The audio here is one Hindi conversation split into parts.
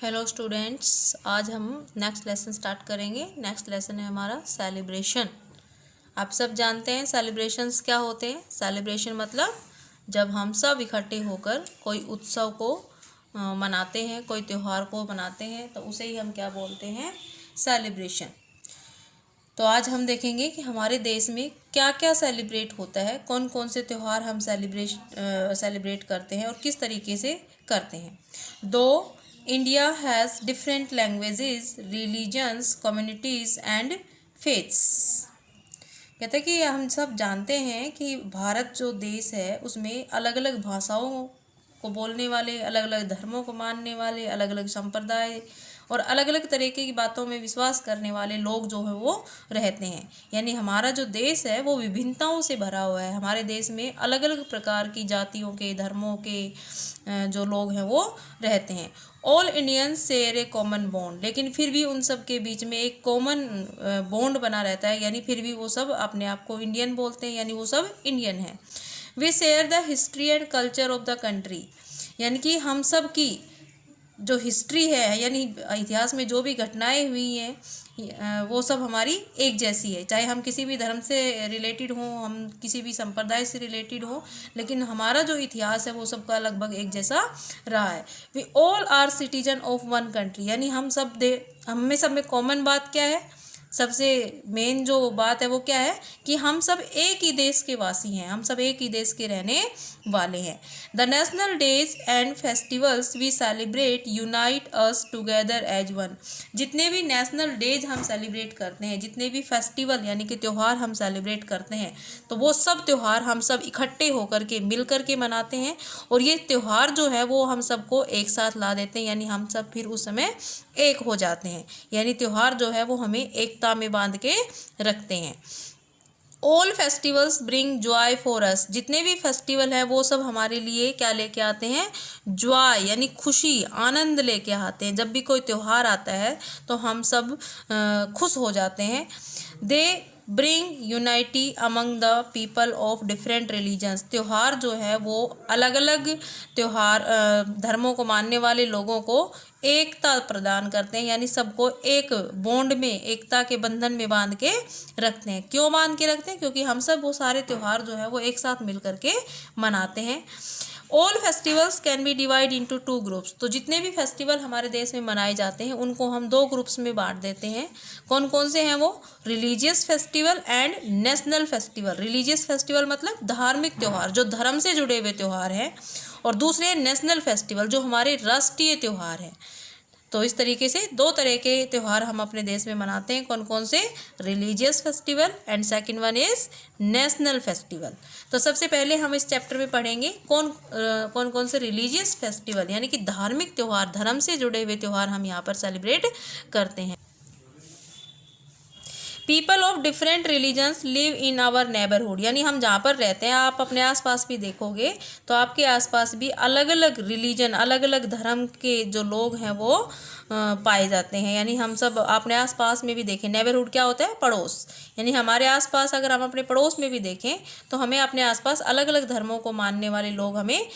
हेलो स्टूडेंट्स, आज हम नेक्स्ट लेसन स्टार्ट करेंगे। नेक्स्ट लेसन है हमारा सेलिब्रेशन। आप सब जानते हैं सेलिब्रेशंस क्या होते हैं। सेलिब्रेशन मतलब जब हम सब इकट्ठे होकर कोई उत्सव को मनाते हैं, कोई त्यौहार को मनाते हैं, तो उसे ही हम क्या बोलते हैं, सेलिब्रेशन। तो आज हम देखेंगे कि हमारे देश में क्या क्या सेलिब्रेट होता है, कौन कौन से त्यौहार हम सेलिब्रेट करते हैं और किस तरीके से करते हैं। दो India has different languages, religions, communities and faiths. कहते हैं कि हम सब जानते हैं कि भारत जो देश है उसमें अलग अलग भाषाओं को बोलने वाले, अलग अलग धर्मों को मानने वाले, अलग अलग संप्रदाय और अलग अलग तरीके की बातों में विश्वास करने वाले लोग जो है वो रहते हैं। यानी हमारा जो देश है वो विभिन्नताओं से भरा हुआ है। हमारे देश में अलग अलग प्रकार की जातियों के, धर्मों के जो लोग हैं वो रहते हैं। ऑल इंडियंस शेयर ए कॉमन बॉन्ड, लेकिन फिर भी उन सब के बीच में एक कॉमन बॉन्ड बना रहता है, यानी फिर भी वो सब अपने आप को इंडियन बोलते हैं, यानी वो सब इंडियन है। We share the history and culture of the country, यानी कि हम सब की जो हिस्ट्री है, यानी इतिहास में जो भी घटनाएं हुई हैं वो सब हमारी एक जैसी है। चाहे हम किसी भी धर्म से रिलेटेड हों, हम किसी भी संप्रदाय से रिलेटेड हों, लेकिन हमारा जो इतिहास है वो सबका लगभग एक जैसा रहा है। We all are citizen of one country, यानी हम सब में कॉमन बात क्या है, सबसे मेन जो बात है वो क्या है कि हम सब एक ही देश के वासी हैं, हम सब एक ही देश के रहने वाले हैं। The national days and festivals we celebrate unite us together as one. जितने भी नेशनल डेज हम सेलिब्रेट करते हैं, जितने भी फेस्टिवल यानी कि त्यौहार हम सेलिब्रेट करते हैं, तो वो सब त्यौहार हम सब इकट्ठे होकर के मिल कर के मनाते हैं। और ये त्यौहार जो है वो हम सबको एक साथ ला देते हैं, यानी हम सब फिर उस समय एक हो जाते हैं। यानी त्यौहार जो है वो हमें एकता में बांध के रखते हैं। All festivals bring Joy for us, जितने भी फेस्टिवल हैं वो सब हमारे लिए क्या लेके आते हैं, जॉय यानी खुशी, आनंद लेके आते हैं। जब भी कोई त्यौहार आता है तो हम सब खुश हो जाते हैं। They bring unity among the people of different religions, त्यौहार जो है वो अलग अलग त्यौहार धर्मों को मानने वाले लोगों को एकता प्रदान करते हैं, यानी सबको एक बॉन्ड में, एकता के बंधन में बांध के रखते हैं। क्यों बांध के रखते हैं? क्योंकि हम सब वो सारे त्यौहार जो है वो एक साथ मिल करके मनाते हैं। All festivals can be divide into two groups, तो जितने भी फेस्टिवल हमारे देश में मनाए जाते हैं उनको हम दो ग्रुप्स में बांट देते हैं। कौन कौन से हैं वो? Religious festival and national festival. Religious festival मतलब धार्मिक त्यौहार, जो धर्म से जुड़े हुए त्यौहार हैं, और दूसरे नेशनल फेस्टिवल जो हमारे राष्ट्रीय त्यौहार हैं। तो इस तरीके से दो तरह के त्यौहार हम अपने देश में मनाते हैं। कौन कौन से? Religious festival and second one is national festival. तो सबसे पहले हम इस चैप्टर में पढ़ेंगे कौन कौन से रिलीजियस फेस्टिवल यानी कि धार्मिक त्यौहार, धर्म से जुड़े हुए त्यौहार हम यहाँ पर सेलिब्रेट करते हैं। People of different religions live in our neighbourhood, यानी हम जहाँ पर रहते हैं, आप अपने आसपास भी देखोगे तो आपके आसपास भी अलग अलग रिलीजन, अलग अलग धर्म के जो लोग हैं वो पाए जाते हैं। यानी हम सब अपने आसपास में भी देखें, नेबरहुड क्या होता है? पड़ोस। यानी हमारे आसपास अगर हम अपने पड़ोस में भी देखें तो हमें अपने आसपास अलग अलग धर्मों को मानने वाले लोग हमें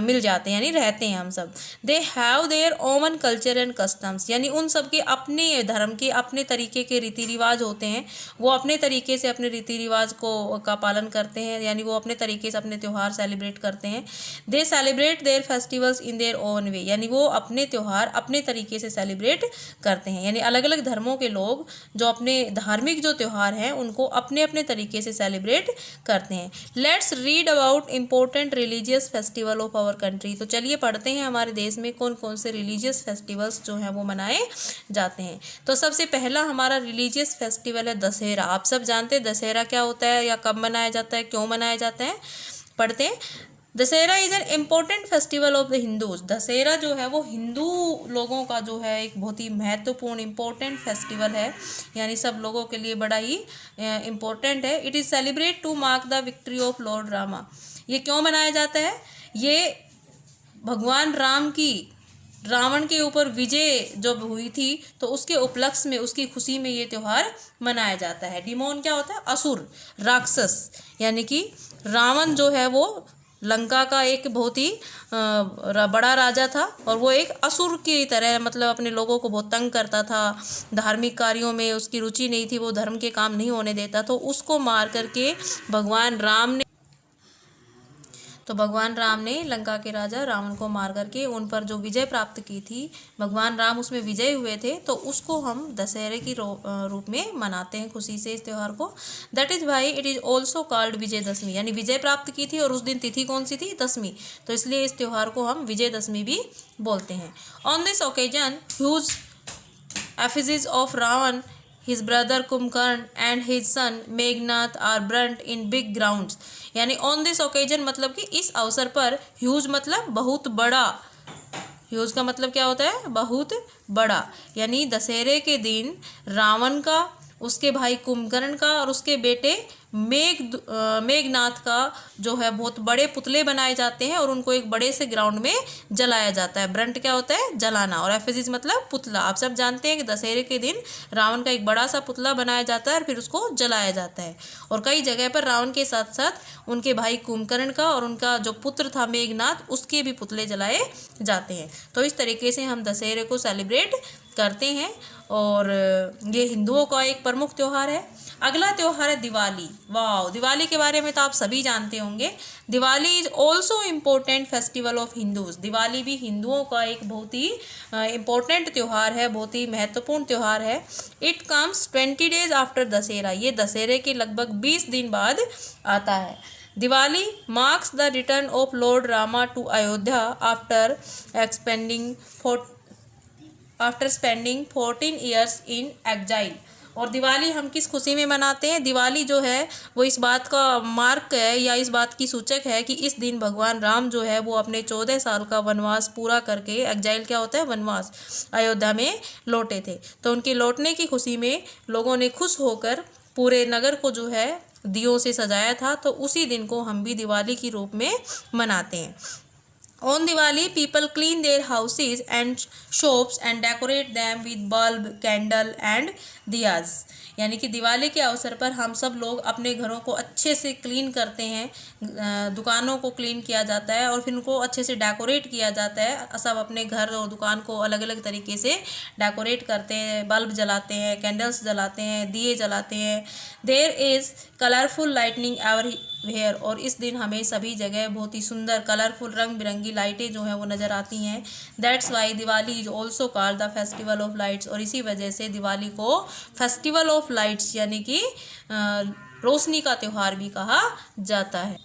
मिल जाते हैं, यानी रहते हैं हम सब। They have their own culture and customs, यानी उन सब के अपने धर्म के अपने तरीके के रीति रिवाज होते हैं। वो अपने तरीके से अपने रीति रिवाज का पालन करते हैं, यानी वो अपने तरीके से अपने त्यौहार सेलिब्रेट करते हैं। दे celebrate their festivals in their own way, यानी वो अपने त्यौहार अपने तरीके से सेलिब्रेट करते हैं। यानी अलग अलग धर्मों के लोग जो अपने धार्मिक जो त्यौहार हैं उनको अपने अपने तरीके से सेलिब्रेट करते हैं। Let's read about important religious festival of our country, तो चलिए पढ़ते हैं हमारे देश में कौन कौन से रिलीजियस फेस्टिवल्स जो हैं वो मनाए जाते हैं। तो सबसे पहला हमारा रिलीजियस फेस्टिवल है दशहरा। आप सब जानते हैं दशहरा क्या होता है या कब मनाया जाता है, क्यों मनाया जाता है, पढ़ते हैं। Dussehra is an important festival of the Hindus, Dussehra जो है वो हिंदू लोगों का जो है एक बहुत ही महत्वपूर्ण इम्पोर्टेंट फेस्टिवल है, यानी सब लोगों के लिए बड़ा ही इम्पोर्टेंट है। It is celebrate to mark the victory of lord Rama. ये क्यों मनाया जाता है? ये भगवान राम की रावण के ऊपर विजय जब हुई थी तो उसके उपलक्ष्य में, उसकी खुशी में ये त्यौहार मनाया जाता है। डिमोन क्या होता है? असुर, राक्षस, यानी कि रावण जो है वो लंका का एक बहुत ही बड़ा राजा था और वो एक असुर की तरह मतलब अपने लोगों को बहुत तंग करता था। धार्मिक कार्यों में उसकी रुचि नहीं थी, वो धर्म के काम नहीं होने देता। तो उसको मार करके भगवान राम ने लंका के राजा रावण को मार करके उन पर जो विजय प्राप्त की थी, भगवान राम उसमें विजय हुए थे, तो उसको हम दशहरे की रूप में मनाते हैं खुशी से इस त्यौहार को। That is why it is also called Vijayadashami, यानी विजय प्राप्त की थी और उस दिन तिथि कौन सी थी? दशमी। तो इसलिए इस त्यौहार को हम विजयदशमी भी बोलते हैं। On this occasion huge effigies of Ravan, his brother Kumbhakarna and his son Meghnath are burnt in big grounds। यानी ऑन दिस ओकेजन मतलब कि इस अवसर पर, ह्यूज मतलब बहुत बड़ा, ह्यूज का मतलब क्या होता है? बहुत बड़ा। यानी दशहरे के दिन रावण का, उसके भाई कुंभकर्ण का और उसके बेटे मेघनाथ का जो है बहुत बड़े पुतले बनाए जाते हैं और उनको एक बड़े से ग्राउंड में जलाया जाता है। ब्रंट क्या होता है? जलाना। और एफिजीज मतलब पुतला। आप सब जानते हैं कि दशहरे के दिन रावण का एक बड़ा सा पुतला बनाया जाता है और फिर उसको जलाया जाता है। और कई जगह पर रावण के साथ साथ उनके भाई कुंभकर्ण का और उनका जो पुत्र था मेघनाथ, उसके भी पुतले जलाए जाते हैं। तो इस तरीके से हम दशहरे को सेलिब्रेट करते हैं और ये हिंदुओं का एक प्रमुख त्यौहार है। अगला त्यौहार है दिवाली। वाह, दिवाली के बारे में तो आप सभी जानते होंगे। Diwali is also important festival of Hindus. Diwali भी हिंदुओं का एक बहुत ही इम्पोर्टेंट त्यौहार है, बहुत ही महत्वपूर्ण त्यौहार है। It comes 20 days after Dussehra. ये दशहरे के लगभग 20 दिन बाद आता है। Diwali marks the return of lord Rama to Ayodhya after spending 14 years in exile. और दिवाली हम किस खुशी में मनाते हैं? दिवाली जो है वो इस बात का मार्क है या इस बात की सूचक है कि इस दिन भगवान राम जो है वो अपने 14 साल का वनवास पूरा करके, एग्जाइल क्या होता है? वनवास, अयोध्या में लौटे थे। तो उनके लौटने की खुशी में लोगों ने खुश होकर पूरे नगर को जो है दियों से सजाया था। तो उसी दिन को हम भी दिवाली की रूप में मनाते हैं। On Diwali, people clean their houses and shops and decorate them with bulb, candle and diyas। यानी कि दिवाली के अवसर पर हम सब लोग अपने घरों को अच्छे से क्लीन करते हैं, दुकानों को क्लीन किया जाता है और फिर उनको अच्छे से डेकोरेट किया जाता है। सब अपने घर और दुकान को अलग अलग तरीके से डेकोरेट करते हैं, बल्ब जलाते हैं, कैंडल्स जलाते हैं, दिए जलाते हैं। There is colourful lightning everywhere. और इस दिन हमें सभी जगह बहुत ही सुंदर कलरफुल रंग बिरंगी लाइटें जो हैं वो नज़र आती हैं। That's why Diwali is also called the festival of lights. और इसी वजह से दिवाली को फेस्टिवल ऑफ लाइट्स यानी कि रोशनी का त्यौहार भी कहा जाता है।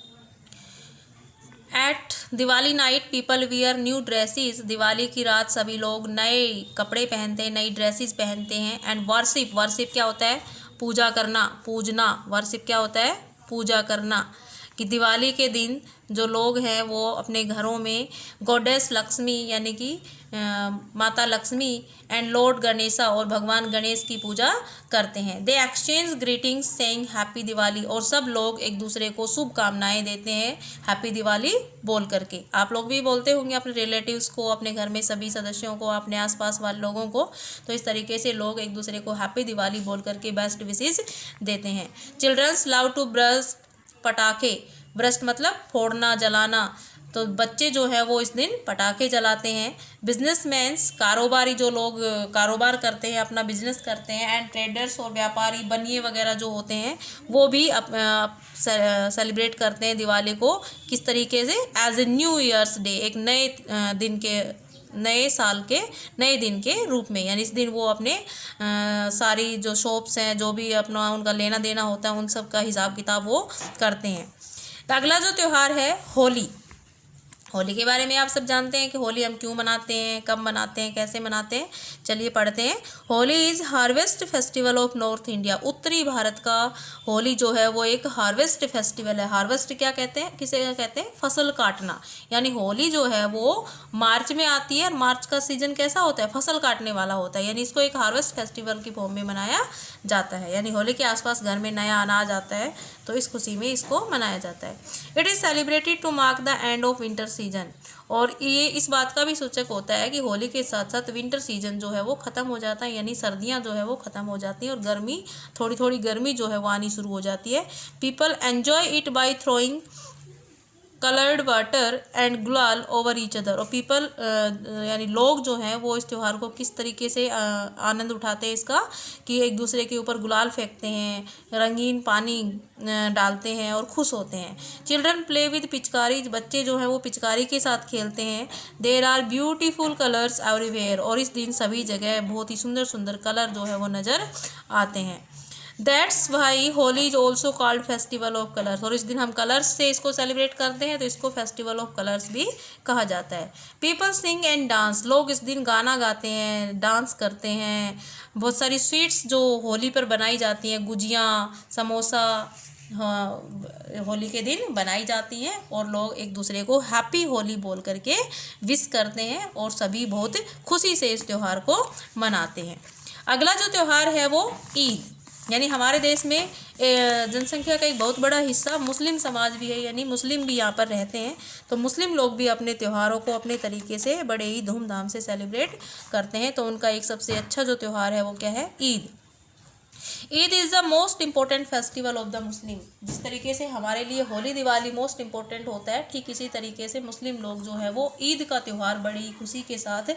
At Diwali night people wear new dresses. Diwali की रात सभी लोग नए कपड़े पहनते हैं, नई ड्रेसेस पहनते हैं। एंड वर्शिप, वर्शिप क्या होता है? पूजा करना, पूजना। वर्शिप क्या होता है? पूजा करना। कि दिवाली के दिन जो लोग हैं वो अपने घरों में गॉडेस लक्ष्मी यानी कि माता लक्ष्मी एंड लॉर्ड गणेशा और भगवान गणेश की पूजा करते हैं। They exchange greetings saying happy Diwali. और सब लोग एक दूसरे को शुभकामनाएं देते हैं हैप्पी दिवाली बोल करके। आप लोग भी बोलते होंगे अपने रिलेटिव्स को, अपने घर में सभी सदस्यों को, अपने आसपास वाले लोगों को। तो इस तरीके से लोग एक दूसरे को हैप्पी दिवाली बोल करके बेस्ट विशेस देते हैं। चिल्ड्रंस लव टू ब्रश पटाखे। ब्रस्ट मतलब फोड़ना, जलाना। तो बच्चे जो है वो इस दिन पटाखे जलाते हैं। बिजनेसमैन्स, कारोबारी जो लोग कारोबार करते हैं, अपना बिजनेस करते हैं। एंड ट्रेडर्स और व्यापारी, बनिए वगैरह जो होते हैं वो भी सेलिब्रेट करते हैं दिवाली को। किस तरीके से? As a new year's day, एक नए दिन के, नए साल के नए दिन के रूप में। यानी इस दिन वो अपने सारी जो शॉप्स हैं, जो भी अपना उनका लेना देना होता है, उन सब का हिसाब किताब वो करते हैं। तो अगला जो त्यौहार है होली। होली के बारे में आप सब जानते हैं कि होली हम क्यों मनाते हैं, कब मनाते हैं, कैसे मनाते हैं। चलिए पढ़ते हैं। Holi is harvest festival of north India. उत्तरी भारत का होली जो है वो एक हार्वेस्ट फेस्टिवल है। हार्वेस्ट क्या कहते हैं? किसे कहते हैं? फसल काटना। यानी होली जो है वो मार्च में आती है और मार्च का सीजन कैसा होता है? फसल काटने वाला होता है। यानी इसको एक हार्वेस्ट फेस्टिवल की फॉर्म में मनाया जाता है। यानी होली के आसपास घर में नया अनाज आता है तो इस खुशी में इसको मनाया जाता है। It is celebrated to mark the end of winter season. और ये इस बात का भी सूचक होता है कि होली के साथ साथ विंटर सीजन जो है वो ख़त्म हो जाता है। यानी सर्दियाँ जो है वो ख़त्म हो जाती हैं और गर्मी, थोड़ी थोड़ी गर्मी जो है वो आनी शुरू हो जाती है। People enjoy it by throwing coloured water and गुलाल ओवर ईच अदर। और पीपल यानी लोग जो हैं वो इस त्यौहार को किस तरीके से आनंद उठाते हैं इसका, कि एक दूसरे के ऊपर गुलाल फेंकते हैं, रंगीन पानी डालते हैं और खुश होते हैं। चिल्ड्रन प्ले विद पिचकारी, बच्चे जो हैं वो पिचकारी के साथ खेलते हैं। There are beautiful colours everywhere, और इस दिन सभी जगह बहुत ही सुंदर सुंदर कलर जो है वो नज़र आते हैं। That's why Holi is also called festival of colours, और इस दिन हम कलर्स से इसको सेलिब्रेट करते हैं तो इसको फेस्टिवल ऑफ कलर्स भी कहा जाता है। पीपल सिंग एंड डांस, लोग इस दिन गाना गाते हैं, डांस करते हैं। बहुत सारी स्वीट्स जो होली पर बनाई जाती हैं, गुजिया, समोसा, हाँ, होली के दिन बनाई जाती हैं और लोग एक दूसरे को हैप्पी होली बोल करके विश करते हैं और सभी बहुत खुशी से इस त्यौहार को मनाते हैं। अगला जो त्यौहार है वो ईद, यानी हमारे देश में जनसंख्या का एक बहुत बड़ा हिस्सा मुस्लिम समाज भी है, यानी मुस्लिम भी यहाँ पर रहते हैं। तो मुस्लिम लोग भी अपने त्योहारों को अपने तरीके से बड़े ही धूमधाम से सेलिब्रेट करते हैं। तो उनका एक सबसे अच्छा जो त्यौहार है वो क्या है, Eid. Eid is the most important festival of the Muslim. जिस तरीके से हमारे लिए होली दिवाली मोस्ट इम्पोर्टेंट होता है, ठीक इसी तरीके से मुस्लिम लोग जो है वो ईद का त्यौहार बड़ी खुशी के साथ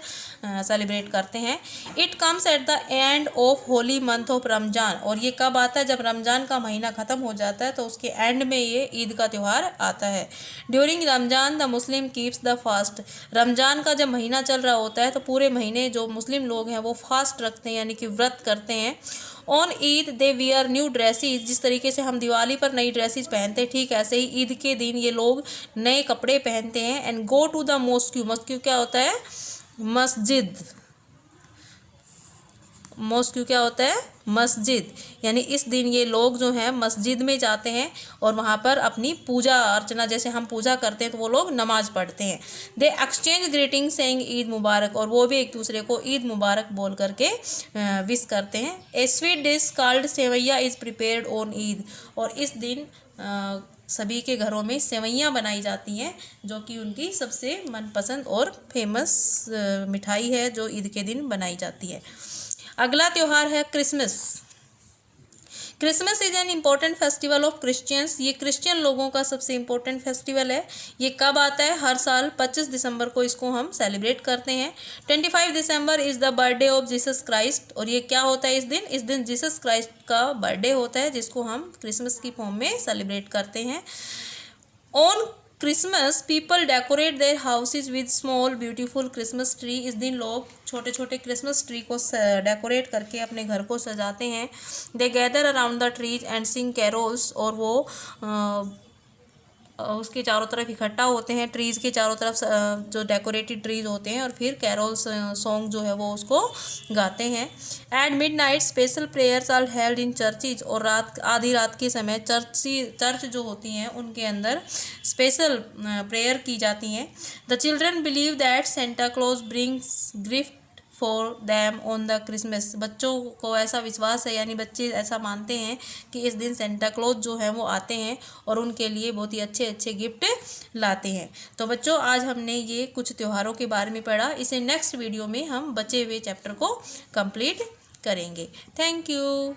सेलिब्रेट करते हैं। It comes at the end of Holi month of Ramzan, और ये कब आता है, जब रमज़ान का महीना ख़त्म हो जाता है तो उसके एंड में ये ईद का त्यौहार आता है। During Ramzan the Muslim keeps the fast, Ramzan का जब महीना चल रहा होता है तो पूरे महीने जो मुस्लिम लोग हैं वो फास्ट रखते हैं, यानी कि व्रत करते हैं। On Eid they wear new dresses, जिस तरीके से हम दिवाली पर नई ड्रेसेस पहनते हैं ठीक ऐसे ही ईद के दिन ये लोग नए कपड़े पहनते हैं। And go to the mosque, mosque क्या होता है, मस्जिद, मॉस्क्यू क्या होता है, मस्जिद, यानी इस दिन ये लोग जो हैं मस्जिद में जाते हैं और वहाँ पर अपनी पूजा अर्चना, जैसे हम पूजा करते हैं तो वो लोग नमाज पढ़ते हैं। They exchange greeting saying Eid Mubarak, और वो भी एक दूसरे को ईद मुबारक बोल करके विश करते हैं। ए sweet dish called sewaiya is prepared on Eid, और इस दिन सभी के घरों में सेवैयाँ बनाई जाती हैं जो कि उनकी सबसे मनपसंद और फेमस मिठाई है जो ईद के दिन बनाई जाती है। अगला त्यौहार है Christmas. Christmas is an important festival of Christians, ये क्रिश्चियन लोगों का सबसे इम्पोर्टेंट फेस्टिवल है। ये कब आता है, हर साल 25 दिसंबर को इसको हम सेलिब्रेट करते हैं। 25 December is the birthday of Jesus Christ, और ये क्या होता है इस दिन जीसस क्राइस्ट का बर्थडे होता है जिसको हम क्रिसमस की फॉर्म में सेलिब्रेट करते हैं। On Christmas people decorate their houses with small beautiful Christmas tree, इस दिन लोग छोटे छोटे क्रिसमस ट्री को डेकोरेट करके अपने घर को सजाते हैं। They gather around the trees and sing carols, और वो उसके चारों तरफ इकट्ठा होते हैं, ट्रीज़ के चारों तरफ जो डेकोरेटेड ट्रीज होते हैं, और फिर कैरोल्स सॉन्ग जो है वो उसको गाते हैं। At midnight special prayers are held in churches, और आधी रात के समय चर्च जो होती हैं उनके अंदर स्पेशल प्रेयर की जाती हैं। The children believe that Santa Claus brings gift for them on the Christmas, बच्चों को ऐसा विश्वास है, यानी बच्चे ऐसा मानते हैं कि इस दिन सेंटा क्लॉज जो है वो आते हैं और उनके लिए बहुत ही अच्छे अच्छे गिफ्ट लाते हैं। तो बच्चों आज हमने ये कुछ त्योहारों के बारे में पढ़ा, इसे नेक्स्ट वीडियो में हम बचे हुए चैप्टर को कंप्लीट करेंगे। Thank you.